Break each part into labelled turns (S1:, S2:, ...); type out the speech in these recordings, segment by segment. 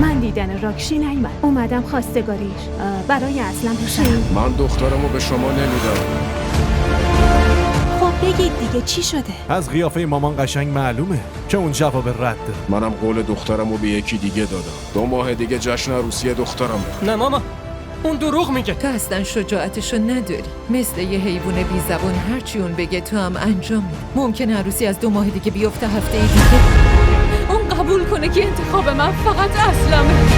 S1: من دیدن راکشی نیومد. اومدم خواستگاریش برای اصلا پسرم.
S2: من دخترمو به شما نمیدم.
S1: خب بگید دیگه چی شده؟
S3: از قیافه مامان قشنگ معلومه که اون جواب رد.
S2: منم قول دخترمو به یکی دیگه دادم. 2 ماه دیگه جشن عروسی دخترمه.
S4: نه ماما، اون دروغ میگه.
S5: تو اصلا شجاعتشو نداری. مثل یه حیوان بی زبان هرچی اون بگه تو هم انجام میدی. ممکنه عروسی از 2 ماه دیگه بیفته هفته دیگه. اون قبول کنه که انتخاب من فقط اصلمه.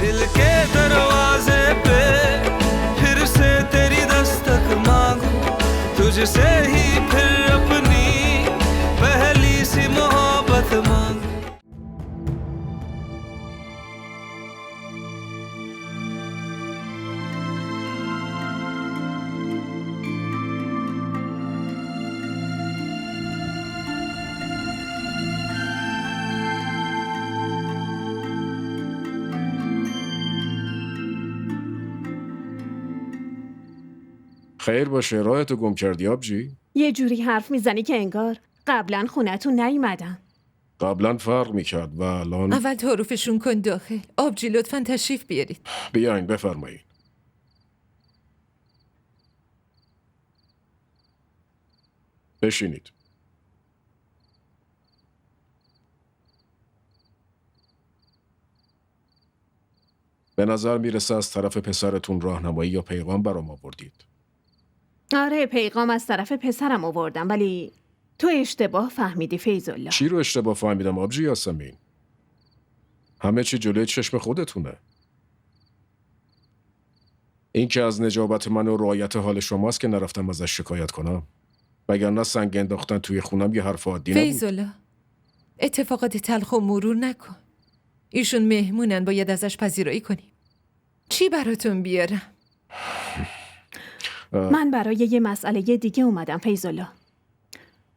S6: दिल के दरवाजे पे फिर से तेरी दस्तक मांगू तुझसे ही फिर अपनी पहली सी मोहब्बत मांगू
S2: خیر باشه، راهتو گم کردی آبجی؟
S1: یه جوری حرف میزنی که انگار قبلا خونتون نیومدم.
S2: قبلا فرق میکرد و الان
S5: اول تعارفشون کن داخل. آبجی لطفاً تشریف بیارید.
S2: بیاین بفرمایید. بشینید. به نظر میرسه از طرف پسرتون راهنمایی یا پیغام برام آوردید.
S1: آره پیغام از طرف پسرم آوردم، ولی تو اشتباه فهمیدی فیض‌الله.
S2: چی رو اشتباه فهمیدم آبجی یاسمین؟ همه چی جلوی چشم خودتونه. این که از نجابت من و رعایت حال شماست که نرفتم ازش شکایت کنم. وگرنه سنگ انداختن توی خونم یه حرف عادی نبود.
S5: فیض‌الله، اتفاقات تلخ و مرور نکن. ایشون مهمونن، باید ازش پذیرایی کنیم. چی براتون بیارم؟
S1: من برای یه مسئله دیگه اومدم فیض‌الله.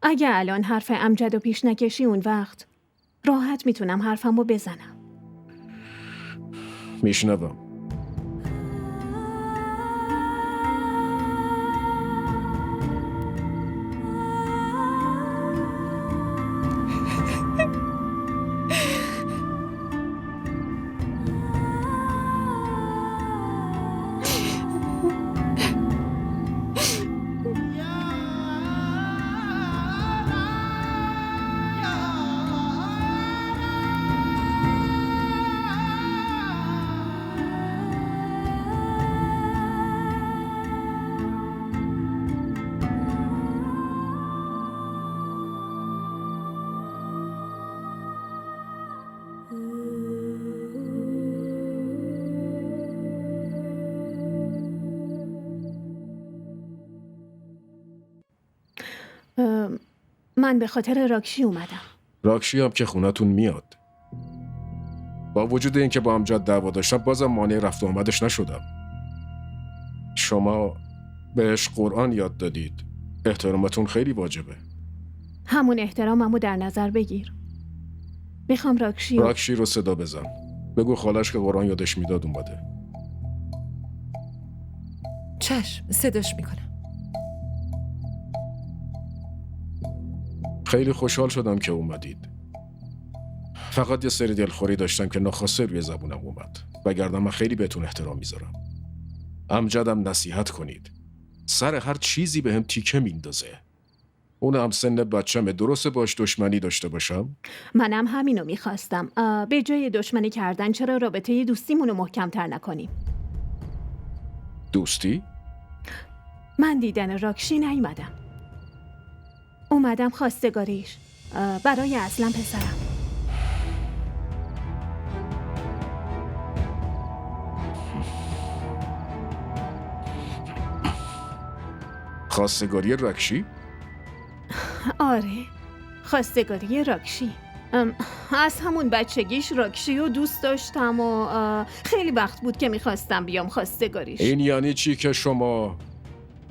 S1: اگه الان حرف امجد و پیش نکشی اون وقت راحت میتونم حرفمو بزنم.
S2: میشنوم.
S1: من به خاطر راکشی اومدم.
S2: راکشی هم که خونتون میاد. با وجود اینکه با امجد دعوا داشتم بازم مانع رفت و آمدش نشدم. شما بهش قرآن یاد دادید. احترامتون خیلی واجبه.
S1: همون احتراممو در نظر بگیر. میخوام
S2: راکشی رو صدا بزن. بگو خالش که قرآن یادش میداد اومده.
S5: چشم، صداش میکنم.
S2: خیلی خوشحال شدم که اومدید. فقط یه سری دلخوری داشتم که ناخواسته روی زبونم اومد. وگرنه من خیلی بهتون احترام میذارم. امجدم نصیحت کنید. سر هر چیزی به هم تیکه میندازه. اونم سن بچه‌مه، درسته باش دشمنی داشته باشم؟
S1: منم همینو میخواستم. به جای دشمنی کردن چرا رابطه دوستیمونو محکم‌تر نکنیم؟
S2: دوستی؟
S1: من دیدن راکشی نیومدم. اومدم خواستگاریش برای اصلا پسرم.
S2: خواستگاری راکشی؟
S1: آره، خواستگاری راکشی. از همون بچگیش راکشی رو دوست داشتم و خیلی وقت بود که میخواستم بیام خواستگاریش.
S2: این یعنی چی که شما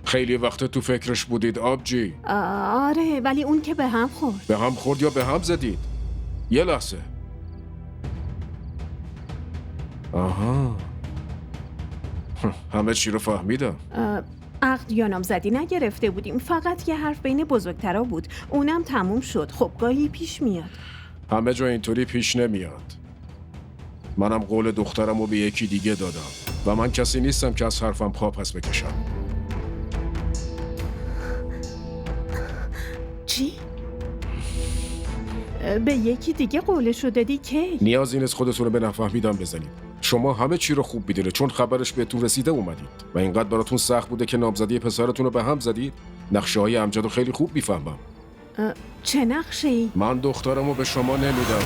S2: خیلی وقت تو فکرش بودید آبجی؟
S1: آره، ولی اون که به هم خورد.
S2: به هم خورد یا به هم زدید؟ یه لحظه. آها، همه چی رو فهمیدم.
S1: عقد یا نامزدی نگرفته بودیم، فقط یه حرف بین بزرگترا بود، اونم تموم شد. خب گاهی پیش میاد.
S2: همه جا اینطوری پیش نمیاد. منم قول دخترم رو به یکی دیگه دادم و من کسی نیستم که از حرفم پا پس بکشم.
S1: چی؟ به یکی دیگه قولشو دادی کی؟
S2: نیازی نیست خودتون رو به نفهمیدم بزنید. شما همه چی رو خوب میدونه، چون خبرش بهتون رسیده اومدید و اینقدر براتون سخت بوده که نامزدی پسرتون رو به هم زدید. نقشه های امجد رو خیلی خوب میفهمم.
S1: چه نقشه‌ای؟
S2: من دخترم رو به شما نمیدم.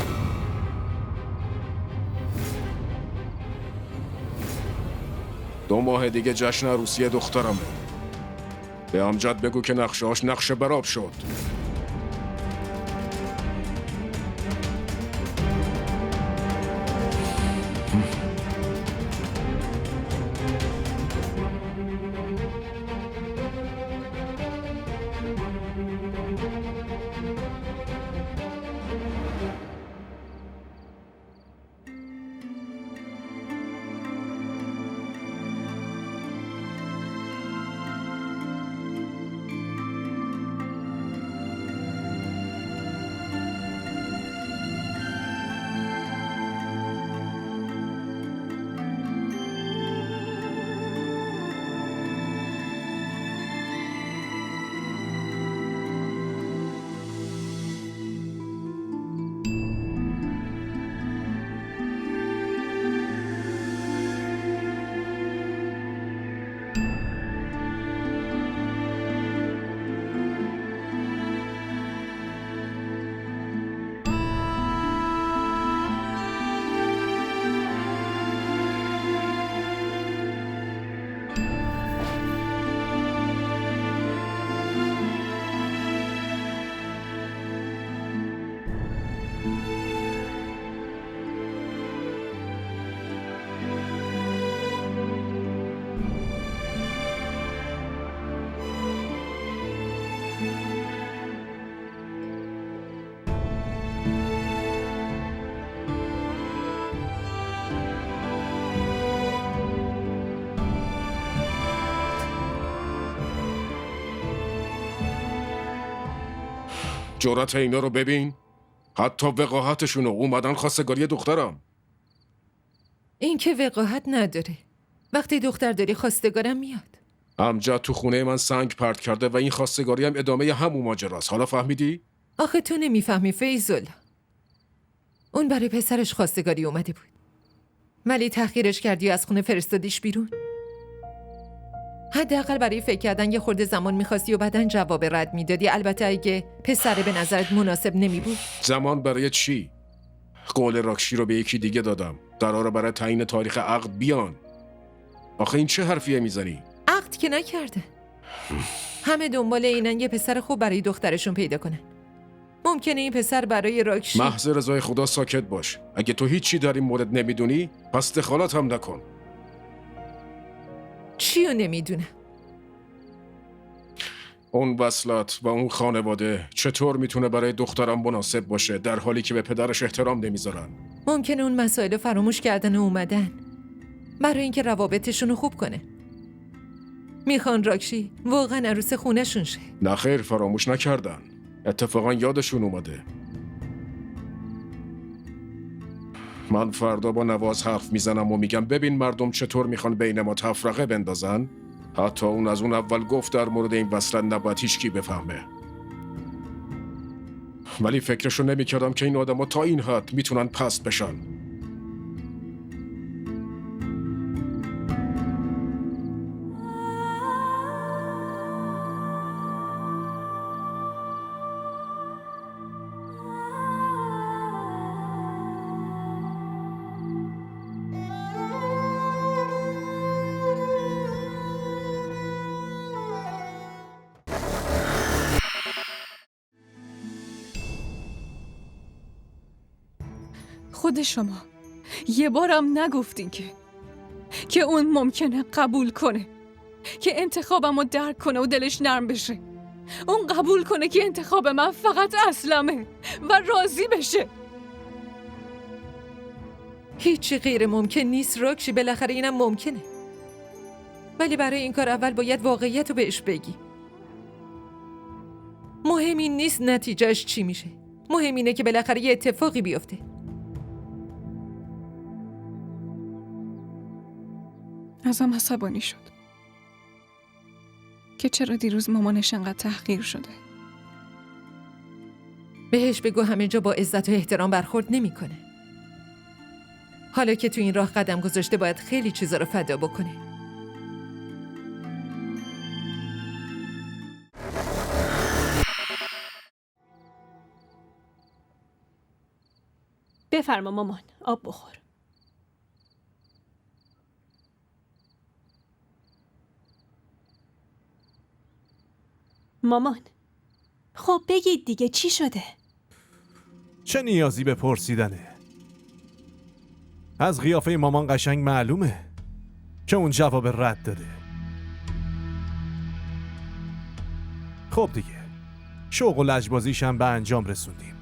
S2: دو ماه دیگه جشن عروسی دخترمه. به امجد بگو که نقشه‌هاش نقشه براب شد. جرأت اینا رو ببین. حتی وقاحتشون اومدن خواستگاری دخترم.
S5: این که وقاحت نداره. وقتی دختر داری خواستگارم میاد.
S2: امجد تو خونه من سنگ پرت کرده و این خواستگاری هم ادامه همون ماجراست. حالا فهمیدی؟
S5: آخه تو نمیفهمی فیض‌الله. اون برای پسرش خواستگاری اومده بود، ولی تأخیرش کردی و از خونه فرستادیش بیرون. حداقل برای فکر کردن یه خورده زمان میخواستی و بعدن جواب رد میدادی. البته اگه پسر به نظرت مناسب نمی بود.
S2: زمان برای چی؟ قول راکشی رو به یکی دیگه دادم. قراره برای تعیین تاریخ عقد بیان. آخه این چه حرفیه میزنی؟
S5: عقد که نکرده. همه دنبال اینن یه پسر خوب برای دخترشون پیدا کنن. ممکنه این پسر برای راکشی...
S2: محض رضای خدا ساکت باش. اگه تو هیچی در این مورد نمیدونی پس دخالت هم نکن.
S5: چیو نمیدونم؟
S2: اون وصلت و اون خانواده چطور میتونه برای دخترم مناسب باشه در حالی که به پدرش احترام نمیذارن؟
S5: ممکنه اون مسائل فراموش کردن و اومدن برای اینکه روابطشون رو خوب کنه. میخوان راکشی واقعا عروس خونه‌شون شه.
S2: نه خیر، فراموش نکردن. اتفاقا یادشون اومده. من فردا با نواز حرف میزنم و میگم ببین مردم چطور میخوان بین ما تفرقه بندازن. حتی اون از اون اول گفت در مورد این وصلت نباید هیچکی بفهمه. ولی فکرشو نمیکردم که این آدما تا این حد میتونن پست بشن.
S7: خود شما یه بارم نگفتین که اون ممکنه قبول کنه، که انتخابمو درک کنه و دلش نرم بشه. اون قبول کنه که انتخاب من فقط اسلمه و راضی بشه.
S5: هیچی غیر ممکن نیست راکشی، بالاخره اینم ممکنه. ولی برای این کار اول باید واقعیت رو بهش بگی. مهم این نیست نتیجهش چی میشه. مهم اینه که بالاخره یه اتفاقی بیفته.
S7: ازم عصبانی شد که چرا دیروز مامانش انقدر تحقیر شده.
S5: بهش بگو همه جا با عزت و احترام برخورد نمیکنه. حالا که تو این راه قدم گذاشته باید خیلی چیزا رو فدا بکنه.
S1: بفرما مامان، آب بخور. مامان، خب بگید دیگه چی شده؟
S3: چه نیازی به پرسیدنه؟ از قیافه مامان قشنگ معلومه که اون جواب رد داده. خب دیگه، شوق و لجبازیش هم به انجام رسوندیم.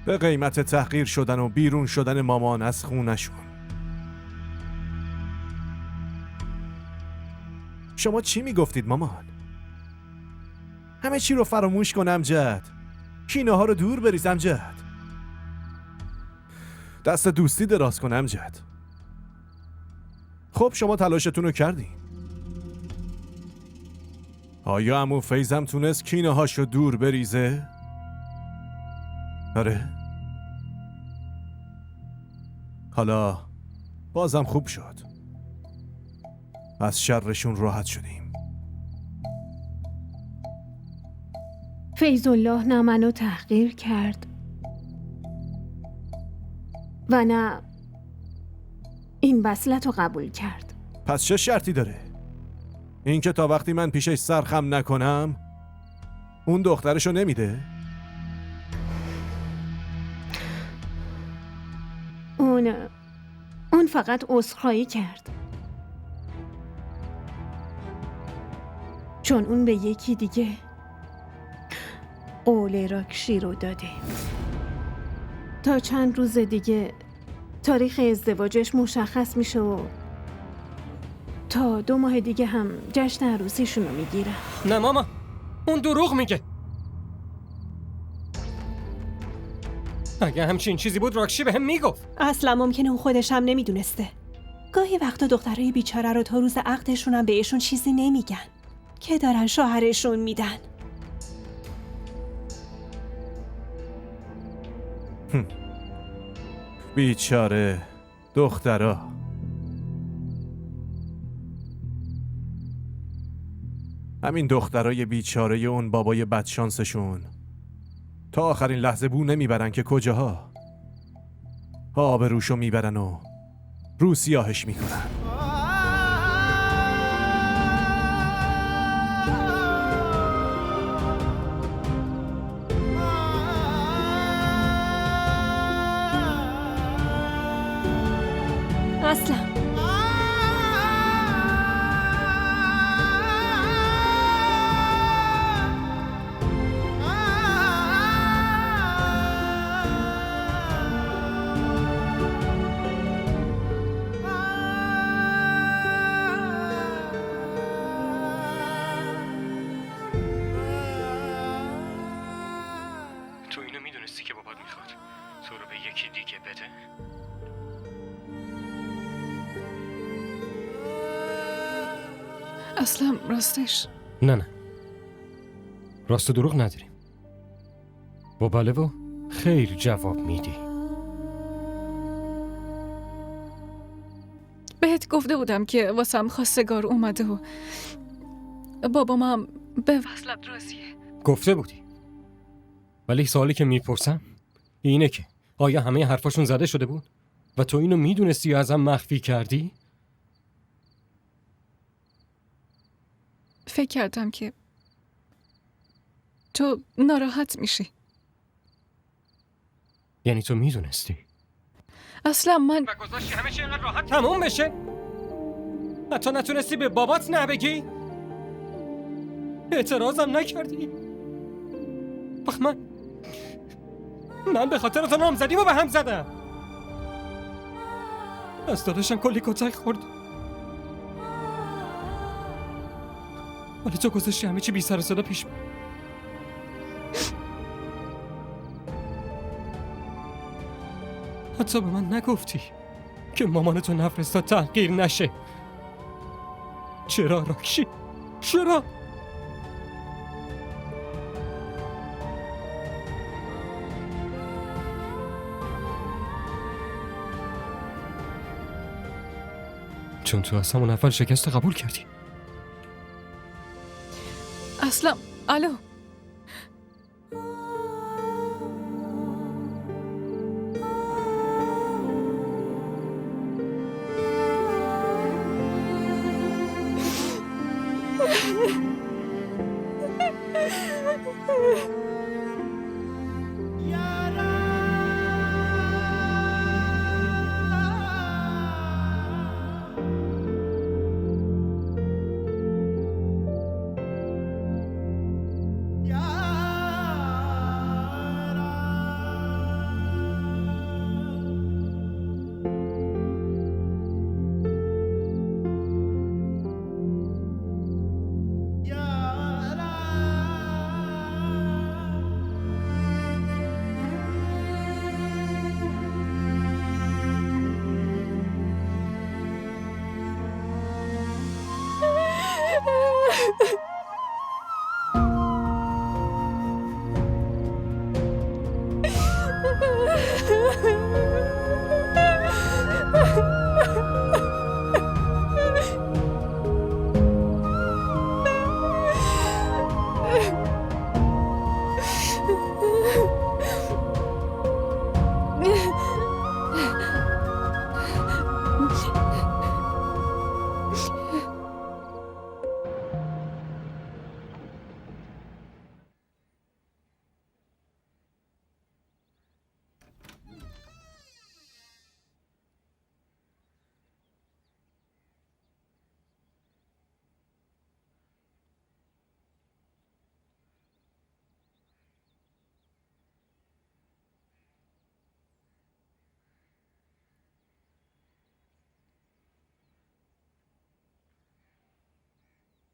S3: به قیمت تحقیر شدن و بیرون شدن مامان از خونشون. شما چی میگفتید مامان؟ همه چی رو فراموش کن امجد. کینه ها رو دور بریز امجد. دست دوستی دراز کن امجد. خب شما تلاشتون رو کردین. آیا عمو فیضم تونست کینه هاشو دور بریزه؟ آره. حالا بازم خوب شد. از شرشون راحت شدیم.
S1: فیض الله نه منو تحقیر کرد و نه این وصلت رو قبول کرد.
S3: پس چه شرطی داره؟ این که تا وقتی من پیشش سرخم نکنم اون دخترشو نمیده؟
S1: اون فقط عذرخواهی کرد، چون اون به یکی دیگه قول راکشی رو داده. تا چند روز دیگه تاریخ ازدواجش مشخص میشه و تا 2 ماه دیگه هم جشن عروسیشون رو میگیرن.
S4: نه ماما، اون دروغ میگه. اگه همچین چیزی بود راکشی به هم میگفت.
S8: اصلا ممکنه اون خودش هم نمیدونسته. گاهی وقتا دخترای بیچاره رو تا روز عقدشون هم بهشون چیزی نمیگن که دارن شوهرشون میدن.
S3: بیچاره دخترا. همین دخترای بیچاره اون بابای بدشانسشون تا آخرین لحظه بو نمیبرن که کجاها. آبروشو میبرن و رو سیاهش میکنن.
S8: اصلا
S4: تو اینو میدونستی که بابات میخواد تو رو به یکی دیگه بده؟
S7: اصلا راستش
S4: نه راست و دروغ نداریم. با بله و خیر جواب میدی.
S7: بهت گفته بودم که واسم خواستگار اومده و بابام هم به وصلت راضیه.
S4: گفته بودی، ولی سوالی که میپرسم اینه که آیا همه حرفاشون زده شده بود و تو اینو میدونستی و ازم مخفی کردی؟
S7: فکر کردم که تو ناراحت میشی.
S4: یعنی تو میدونستی؟
S7: اصلا من
S4: و گذاشتی همه چی اینقدر راحت تموم بشه؟ حتی نتونستی به بابات نبگی؟ اعتراضم نکردی؟ بخ من به خاطر تو نامزدیمو به هم زدم. از داداشم کلی کتک خورد. ولی تو گذاشتی همه چی بی سر و صدا پیش بره. حتی به من نگفتی که مامانتو نفرستا تحقیر نشه. چرا راکشی؟ چرا؟ چون تو از همون اول شکست قبول کردی.
S7: اصلا الو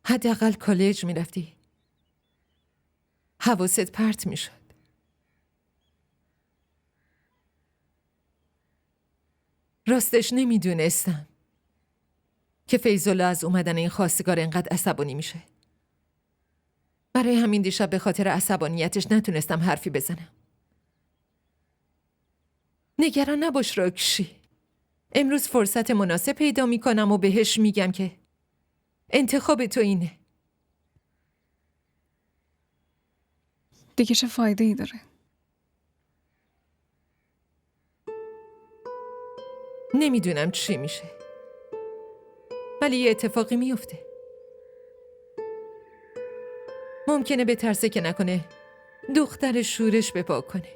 S5: حداقل کالج میرفتی. حواست پرت میشد. راستش نمیدونستم که فیض‌الله از اومدن این خواستگار اینقدر عصبانی میشه. برای همین دیشب به خاطر عصبانیتش نتونستم حرفی بزنم. نگران نباش راکشی. امروز فرصت مناسب پیدا میکنم و بهش میگم که انتخاب تو اینه.
S7: دیگه چه فایده ای داره؟
S5: نمیدونم چی میشه، ولی یه اتفاقی میفته. ممکنه بترسه که نکنه دختر شورش به پا کنه.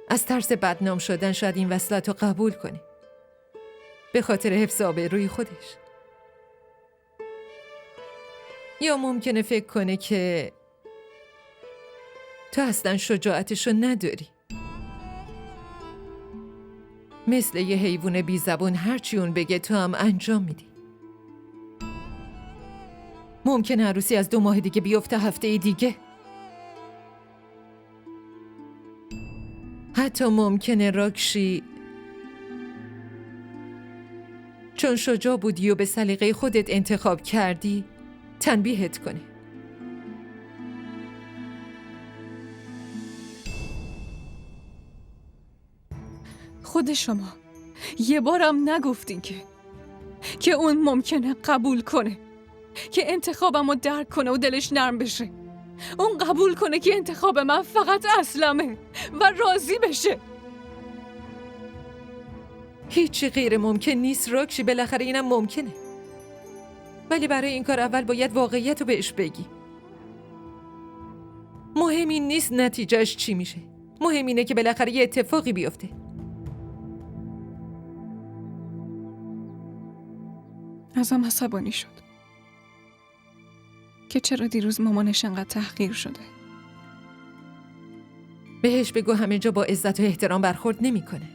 S5: از ترس بدنام شدن شاید این وصلت رو قبول کنه، به خاطر حفظ آبروی خودش. یا ممکنه فکر کنه که تو اصلا شجاعتشو نداری. مثل یه حیوان بی زبون هرچی اون بگه تو هم انجام میدی. ممکنه عروسی از 2 ماه دیگه بیفته هفته دیگه. حتی ممکنه راکشی چون شجاع بودی و به سلیقه خودت انتخاب کردی تنبیهت کنه.
S7: خود شما یه بارم نگفتین که اون ممکنه قبول کنه، که انتخابمو درک کنه و دلش نرم بشه. اون قبول کنه که انتخاب من فقط اسلمه و راضی بشه.
S5: هیچی غیر ممکن نیست راکشی، بالاخره اینم ممکنه. ولی برای این کار اول باید واقعیت رو بهش بگی. مهم این نیست نتیجهش چی میشه، مهم اینه که بالاخره یه اتفاقی بیفته.
S7: ازم عصبانی شد که چرا دیروز مامانش انقدر تحقیر شده.
S5: بهش بگو همه جا با عزت و احترام برخورد نمیکنه.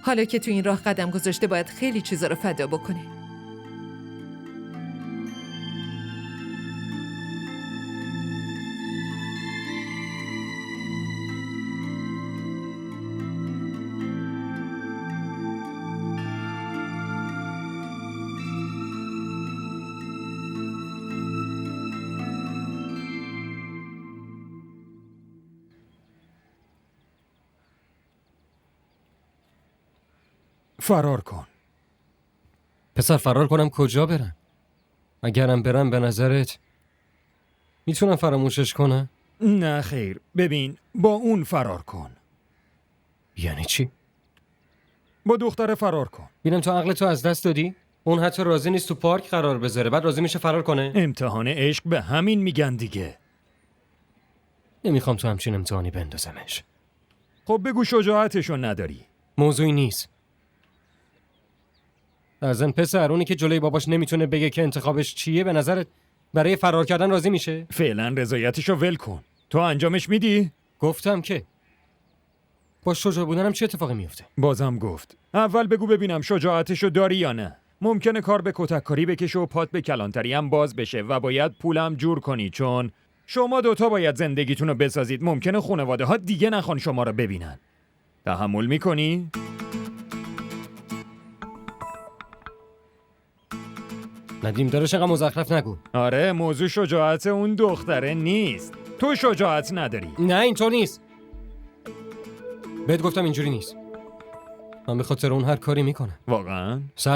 S5: حالا که تو این راه قدم گذاشته باید خیلی چیزا رو فدا بکنه.
S9: فرار کن.
S4: پسر فرار کنم کجا برم؟ اگرم برم به نظرت میتونم فراموشش کنم؟
S9: نه خیر، ببین با اون فرار کن.
S4: یعنی چی؟
S9: با دختر فرار کن.
S4: ببینم تو عقلتو از دست دادی؟ اون حتی راضی نیست تو پارک قرار بذاره، بعد راضی میشه فرار کنه؟
S9: امتحان عشق به همین میگن دیگه.
S4: نمیخوام تو همچین امتحانی بندازمش.
S9: خب بگو شجاعتشو نداری.
S4: موضوعی نیست. ازن پسر، اونی که جلوی باباش نمیتونه بگه که انتخابش چیه، به نظرت برای فرار کردن راضی میشه؟
S9: فعلا رضایتشو ول کن. تو انجامش میدی؟
S4: گفتم که با شجاع بودنم چه اتفاقی میفته؟
S9: بازم گفت. اول بگو ببینم شجاعتشو داری یا نه. ممکنه کار به کتککاری بکشه و پات به کلانتری هم باز بشه و باید پولم جور کنی، چون شما دوتا باید زندگیتون رو بسازید. ممکنه خانواده ها دیگه نخوان شما رو ببینن. تحمل میکنی؟
S4: ندیم دارش اینقدر مزخرف نگو.
S9: آره، موضوع شجاعت اون دختره نیست. تو شجاعت نداری.
S4: نه اینطور نیست. بهت گفتم اینجوری نیست. من به خاطر اون هر کاری میکنم.
S9: واقعا؟
S4: 100%.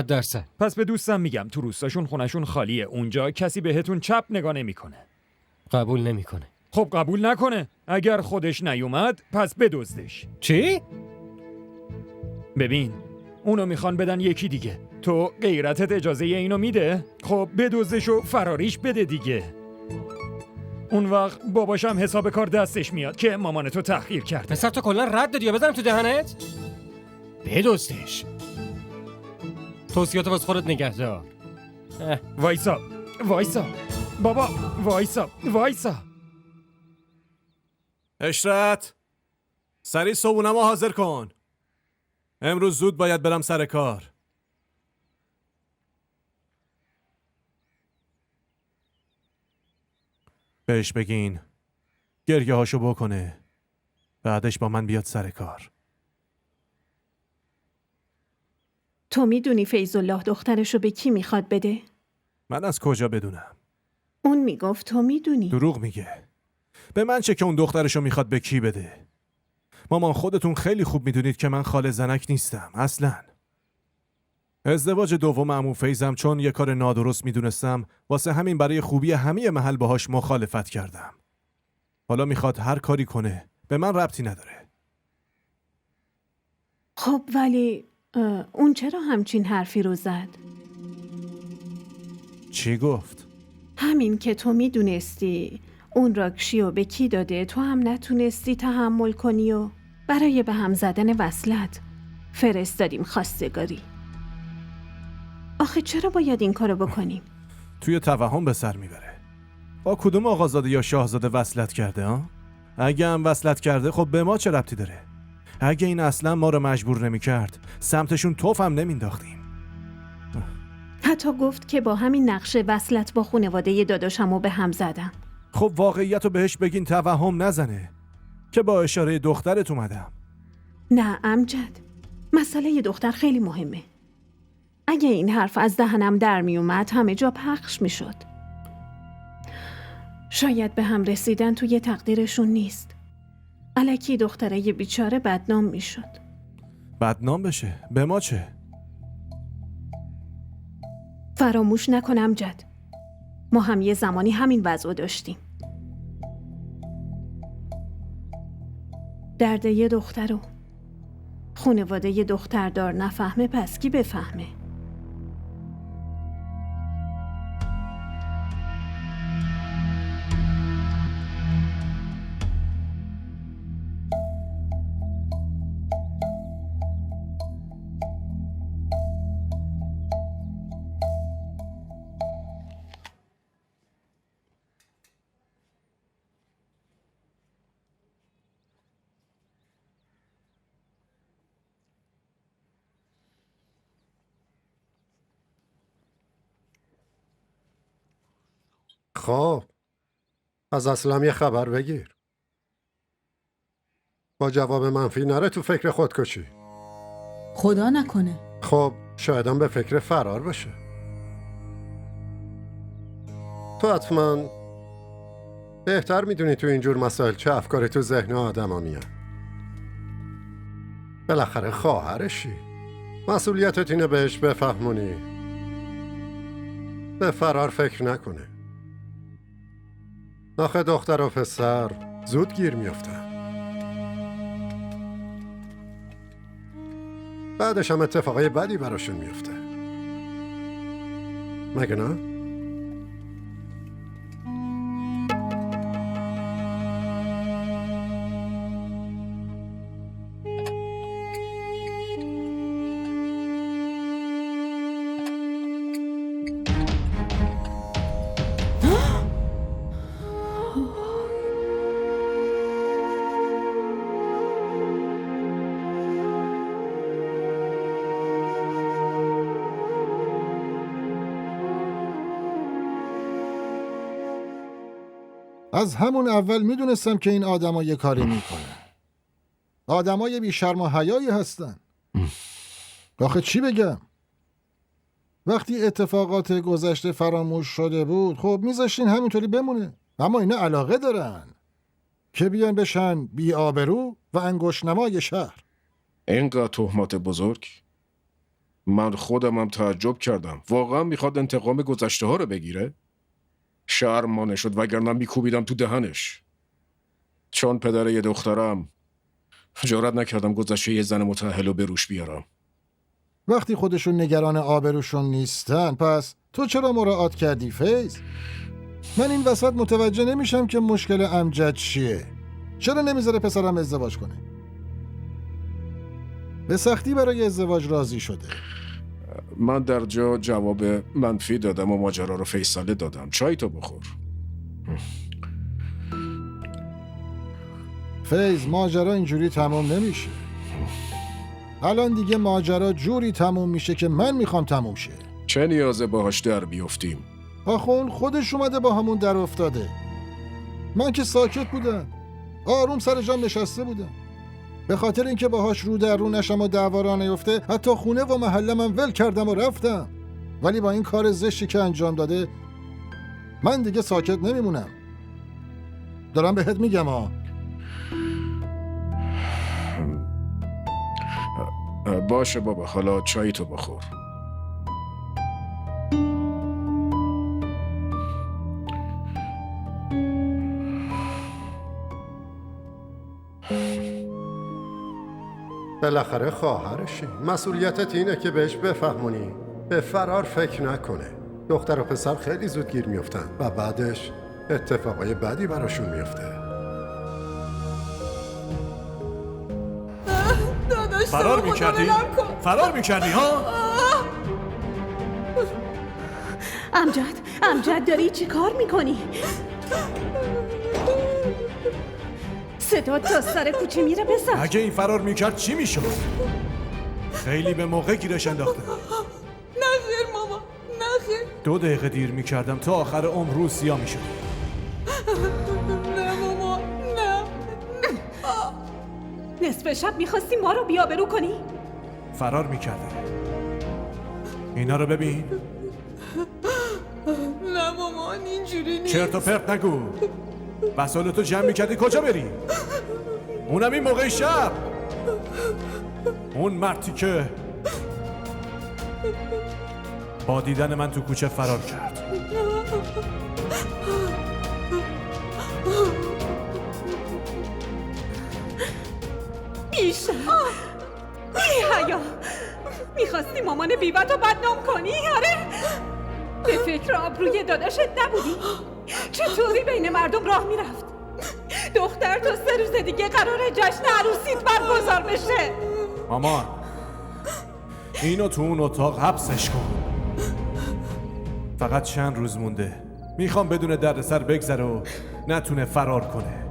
S9: پس به دوستم میگم تو روستاشون خونشون خالیه. اونجا کسی بهتون چپ نگاه نمیکنه.
S4: قبول نمیکنه.
S9: خب قبول نکنه. اگر خودش نیومد پس بدزدش.
S4: چی؟
S9: ببین اونو میخوان بدن یکی دیگه. تو غیرتت اجازه اینو میده؟ خب بدزدش و فراریش بده دیگه. اون وقت باباشم حساب کار دستش میاد که مامانتو تحقیر کرده.
S4: پسر تو کلا رد دادی یا بزنم تو دهنت؟ بدزدش. توصیات واسه خودت نگه دار.
S9: وایسا بابا، وایسا.
S3: اشرت، سریع صبحونمو حاضر کن. امروز زود باید برم سر کار. بهش بگین گریه هاشو بکنه، بعدش با من بیاد سر کار.
S1: تو میدونی فیض‌الله دخترشو به کی میخواد بده؟
S3: من از کجا بدونم؟
S1: اون میگفت تو میدونی.
S3: دروغ میگه. به من چه که اون دخترشو میخواد به کی بده؟ مامان خودتون خیلی خوب میدونید که من خاله زنک نیستم اصلاً. ازدواج دوم عمو فیضم چون یه کار نادرست میدونستم، واسه همین برای خوبی همه محل باهاش مخالفت کردم. حالا میخواد هر کاری کنه، به من ربطی نداره.
S1: خب ولی اون چرا همچین حرفی رو زد؟
S3: چی گفت؟
S1: همین که تو میدونستی اون راکشیو به کی داده، تو هم نتونستی تحمل کنی و برای به هم زدن وصلت فرستادیم خواستگاری. آخه چرا باید این کارو بکنیم؟
S3: توی توهم به سر میبره. با کدوم آقازاده یا شاهزاده وصلت کرده ها؟ اگه هم وصلت کرده خب به ما چه ربطی داره؟ اگه این اصلا ما رو مجبور نمیکرد سمتشون توف هم نمینداختیم.
S1: حتی گفت که با همین نقشه وصلت با خانواده داداشمو به هم زدم.
S3: خب واقعیت رو بهش بگین توهم نزنه که با اشاره دخترت اومدم.
S1: نه امجد، مسئله ی دختر خیلی مهمه. اگه این حرف از دهنم در می اومد همه جا پخش می شد. شاید به هم رسیدن توی تقدیرشون نیست. الکی دختره ی بیچاره بدنام می شد.
S3: بدنام بشه؟ به ما چه؟
S1: فراموش نکن امجد، ما هم یه زمانی همین وضع داشتیم. درد یه دختر رو خانواده یه دختردار نفهمه، پس کی بفهمه؟
S10: خب از اسلم یه خبر بگیر. با جواب منفی نره تو فکر خودکشی.
S11: خدا نکنه.
S10: خب شایدم به فکر فرار باشه. تو حتما بهتر میدونی تو اینجور مسائل چه افکاری تو ذهن آدم ها میاد. بالاخره خواهرشی. مسئولیتت اینه بهش بفهمونی به فرار فکر نکنه. آخه دختر و پسر زود گیر میافتن. بعدش هم اتفاقای بدی براشون میفته. مگه نه؟
S12: از همون اول میدونستم که این آدما یه کاری میکنن. آدمای بی شرم و حیایی هستن. آخه چی بگم؟ وقتی اتفاقات گذشته فراموش شده بود خب میذاشتین همینطوری بمونه. اما اینا علاقه دارن که بیان بشن بی آبرو و انگشتنمای شهر.
S2: اینقدر تهمت بزرگ؟ من خودم هم تعجب کردم. واقعا میخواد انتقام گذشته ها رو بگیره؟ شرم مانه شد وگرنه میکوبیدم تو دهنش. چون پدر یه دخترم جرئت نکردم گذشته یه زن متأهل رو به روش بیارم.
S12: وقتی خودشون نگران آبروشون نیستن پس تو چرا مراعات کردی فیض؟ من این وسط متوجه نمیشم که مشکل امجد چیه؟ چرا نمیذاره پسرم ازدواج کنه؟ به سختی برای ازدواج راضی شده.
S2: من در جا جواب منفی دادم و ماجرا رو فیصله دادم. چای تو بخور.
S12: فیض ماجرا اینجوری تموم نمیشه. الان دیگه ماجرا جوری تموم میشه که من میخوام تموم شه.
S2: چه نیازه باهاش در بیفتیم؟
S12: آخه اون خودش اومده با همون در افتاده. من که ساکت بودم، آروم سر جام نشسته بودم. به خاطر اینکه باهاش رو در رو نشم و دعوا راه نیفته حتی خونه و محله من ول کردم و رفتم. ولی با این کار زشتی که انجام داده من دیگه ساکت نمیمونم. دارم بهت میگم ها.
S2: باشه بابا، حالا چای تو بخور.
S10: بالاخره خواهرشی. مسئولیتت اینه که بهش بفهمونی به فرار فکر نکنه. دختر و پسر خیلی زود گیر میافتن و بعدش اتفاقای بدی براشون میفته.
S3: فرار میکردی؟ فرار میکردی ها؟
S1: امجد داری چی کار میکنی؟ صدا تا سر کوچه میره پسر.
S3: اگه این فرار میکرد چی میشد؟ خیلی به موقع گیرش انداختم.
S7: نخیر ماما، نخیر.
S3: 2 دقیقه دیر میکردم تا آخر عمر روسیا میشد.
S7: نه ماما، نه.
S1: نصف شب میخواستی ما رو بیابرو کنی؟
S3: فرار میکرده. اینا رو ببین.
S7: نه مامان، اینجوری نیست.
S3: چرت و پرت نگو. وسایلتو جمع میکردی کجا بری؟ اونم این موقع شب. اون مردی که با دیدن من تو کوچه فرار کرد.
S1: بیشتر بی حیا. میخواستی مامان بیوت رو بدنام کنی؟ آره؟ به فکر آبروی داداشت نبودی؟ چطوری بین مردم راه میرفت؟ دختر تا 3 روز دیگه قراره جشن عروسیت برگزار بشه.
S3: مامان اینو تو اون اتاق حبسش کن. فقط چند روز مونده. میخوام بدون دردسر بگذره و نتونه فرار کنه.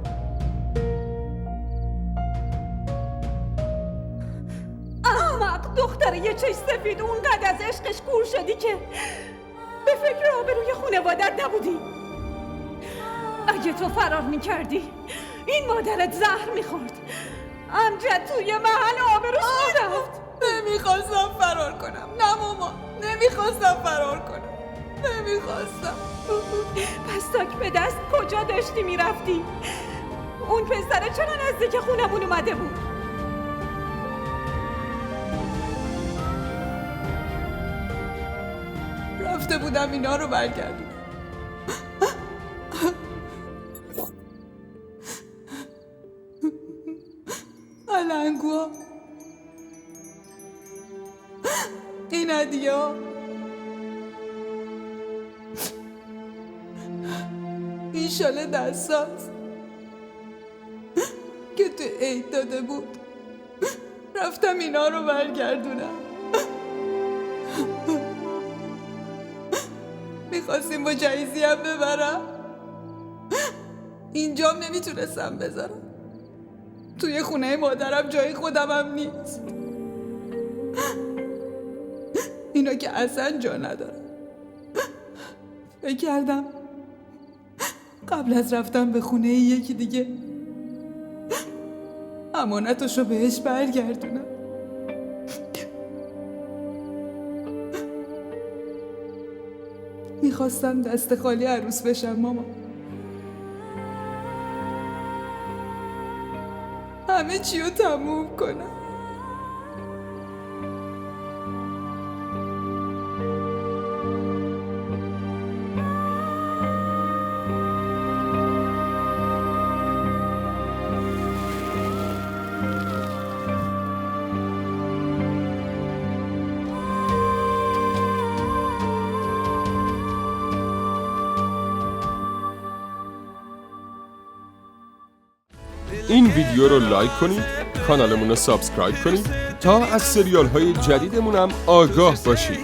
S1: احمق دختر یه چش سفید، اونقدر از عشقش کور شدی که به فکر آبروی خانوادت نبودی. اگه تو فرار میکردی این مادرت زهر میخورد. امجد توی محل آبروش میرفت.
S7: نمیخواستم فرار کنم. نه ماما، نمیخواستم فرار کنم. نمیخواستم.
S1: پس تاک به دست کجا داشتی میرفتی؟ اون پسره چرا نزدیک خونمون اومده بود؟
S11: گفته بودم اینا رو برگردونم. علنگوها، این هدیه ها، این شال دستاست که تو عید داده بود، رفتم اینا رو برگردونم. میخواستیم با جایزی هم ببرم، اینجام نمیتونستم بذارم. توی خونه مادرم جای خودم هم نیست. اینا که اصلا جا ندارم. فکر کردم قبل از رفتن به خونه یکی دیگه امانتشو بهش برگردونم. میخواستم دست خالی عروس بشم ماما. همه چی رو تموم کنم.
S13: این ویدیو رو لایک کنید، کانالمون رو سابسکرایب کنید تا از سریال های جدیدمون هم آگاه باشید.